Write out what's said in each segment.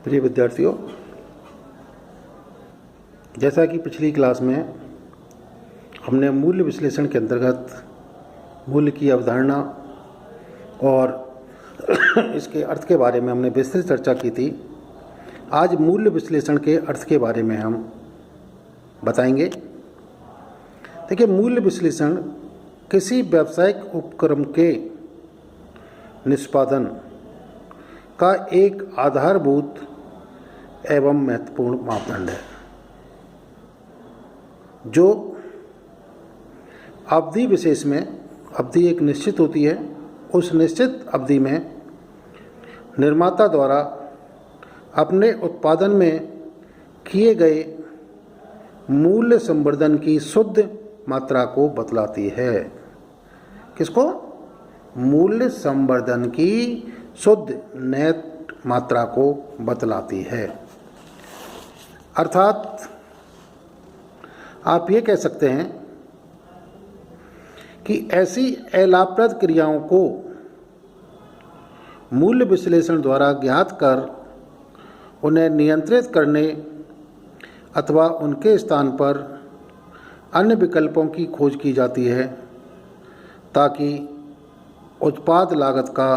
प्रिय विद्यार्थियों, जैसा कि पिछली क्लास में हमने मूल्य विश्लेषण के अंतर्गत मूल्य की अवधारणा और इसके अर्थ के बारे में हमने विस्तृत चर्चा की थी। आज मूल्य विश्लेषण के अर्थ के बारे में हम बताएंगे। देखिए, मूल्य विश्लेषण किसी व्यावसायिक उपक्रम के निष्पादन का एक आधारभूत एवं महत्वपूर्ण मापदंड है, जो अवधि विशेष में, अवधि एक निश्चित होती है, उस निश्चित अवधि में निर्माता द्वारा अपने उत्पादन में किए गए मूल्य संवर्धन की शुद्ध मात्रा को बतलाती है। किसको? मूल्य संवर्धन की शुद्ध नेट मात्रा को बतलाती है। अर्थात आप ये कह सकते हैं कि ऐसी अलाभप्रद क्रियाओं को मूल्य विश्लेषण द्वारा ज्ञात कर उन्हें नियंत्रित करने अथवा उनके स्थान पर अन्य विकल्पों की खोज की जाती है, ताकि उत्पाद लागत का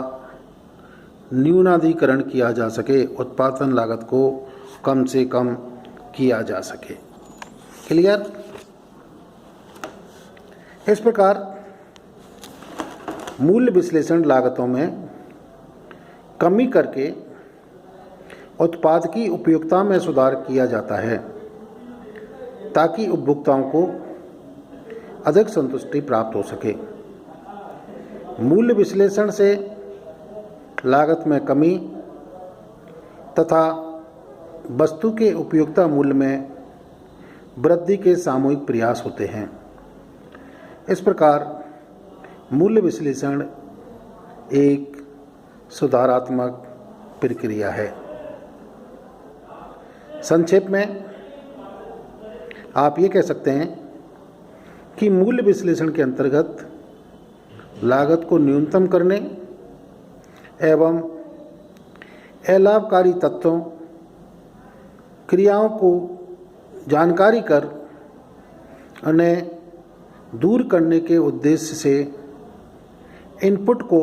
न्यूनाधिकरण किया जा सके, उत्पादन लागत को कम से कम किया जा सके। क्लियर? इस प्रकार मूल्य विश्लेषण लागतों में कमी करके उत्पाद की उपयोगिता में सुधार किया जाता है, ताकि उपभोक्ताओं को अधिक संतुष्टि प्राप्त हो सके। मूल्य विश्लेषण से लागत में कमी तथा वस्तु के उपयोगिता मूल्य में वृद्धि के सामूहिक प्रयास होते हैं। इस प्रकार मूल्य विश्लेषण एक सुधारात्मक प्रक्रिया है। संक्षेप में आप ये कह सकते हैं कि मूल्य विश्लेषण के अंतर्गत लागत को न्यूनतम करने एवं अलाभकारी तत्वों, क्रियाओं को जानकारी कर उन्हें दूर करने के उद्देश्य से इनपुट को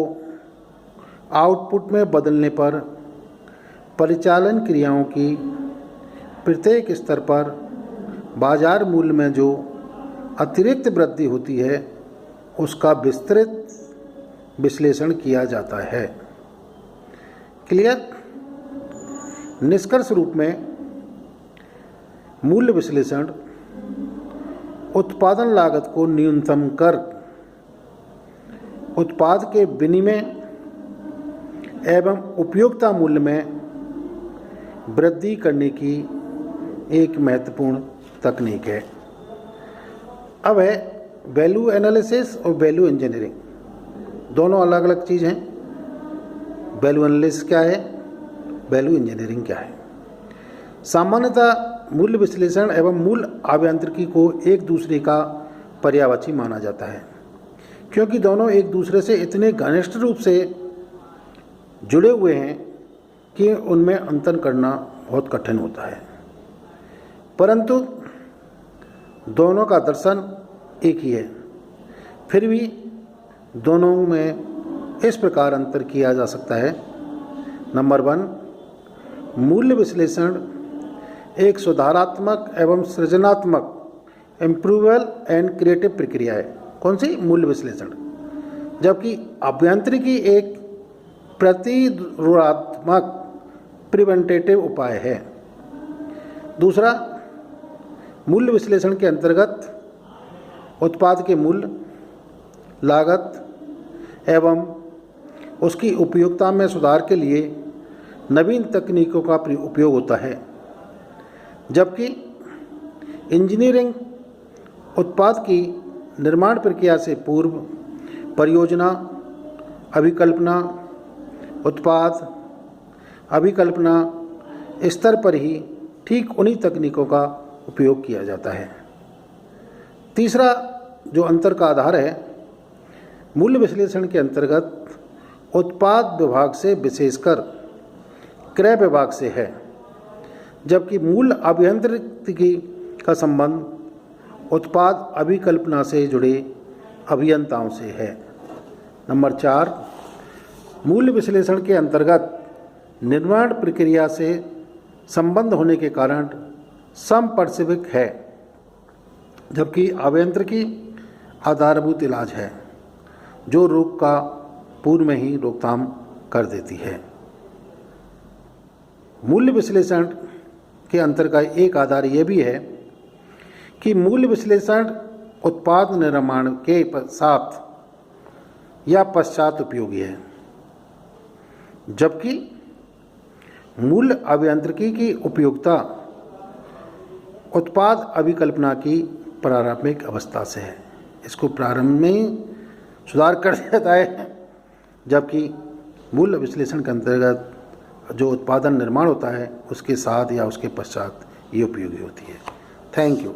आउटपुट में बदलने पर परिचालन क्रियाओं की प्रत्येक स्तर पर बाजार मूल्य में जो अतिरिक्त वृद्धि होती है, उसका विस्तृत विश्लेषण किया जाता है। क्लियर? निष्कर्ष रूप में मूल्य विश्लेषण उत्पादन लागत को न्यूनतम कर उत्पाद के विनिमय एवं उपयोगिता मूल्य में वृद्धि करने की एक महत्वपूर्ण तकनीक है। अब है वैल्यू एनालिसिस और वैल्यू इंजीनियरिंग, दोनों अलग अलग चीज़ हैं। वैल्यू एनालिसिस क्या है, वैल्यू इंजीनियरिंग क्या है? सामान्यतः मूल्य विश्लेषण एवं मूल्य अभियांत्रिकी को एक दूसरे का पर्यायवाची माना जाता है, क्योंकि दोनों एक दूसरे से इतने घनिष्ठ रूप से जुड़े हुए हैं कि उनमें अंतर करना बहुत कठिन होता है। परंतु दोनों का दर्शन एक ही है, फिर भी दोनों में इस प्रकार अंतर किया जा सकता है। नंबर 1, मूल्य विश्लेषण एक सुधारात्मक एवं सृजनात्मक इम्प्रूवल एंड क्रिएटिव प्रक्रिया है। कौन सी? मूल्य विश्लेषण। जबकि अभियांत्रिकी एक प्रतिरोधात्मक प्रिवेंटिव उपाय है। दूसरा, मूल्य विश्लेषण के अंतर्गत उत्पाद के मूल्य, लागत एवं उसकी उपयोगिता में सुधार के लिए नवीन तकनीकों का उपयोग होता है, जबकि इंजीनियरिंग उत्पाद की निर्माण प्रक्रिया से पूर्व परियोजना, अभिकल्पना, उत्पाद अभिकल्पना स्तर पर ही ठीक उन्हीं तकनीकों का उपयोग किया जाता है। तीसरा जो अंतर का आधार है, मूल्य विश्लेषण के अंतर्गत उत्पाद विभाग से विशेषकर क्रय विभाग से है। जबकि मूल अभियांत्रिकी का संबंध उत्पाद अभिकल्पना से जुड़े अभियंताओं से है। नंबर 4, मूल्य विश्लेषण के अंतर्गत निर्माण प्रक्रिया से संबंध होने के कारण समपार्श्विक है, जबकि अभियांत्रिकी आधारभूत इलाज है जो रोग का पूर्व में ही रोकथाम कर देती है। मूल्य विश्लेषण के अंतर्गत एक आधार यह भी है कि मूल्य विश्लेषण उत्पाद निर्माण के साथ या पश्चात उपयोगी है, जबकि मूल्य अभियांत्रिकी की उपयोगिता उत्पाद अभिकल्पना की प्रारंभिक अवस्था से है। इसको प्रारंभ में ही सुधार कर दिया जाता है, जबकि मूल्य विश्लेषण के अंतर्गत जो उत्पादन निर्माण होता है उसके साथ या उसके पश्चात ये उपयोगी होती है। Thank you.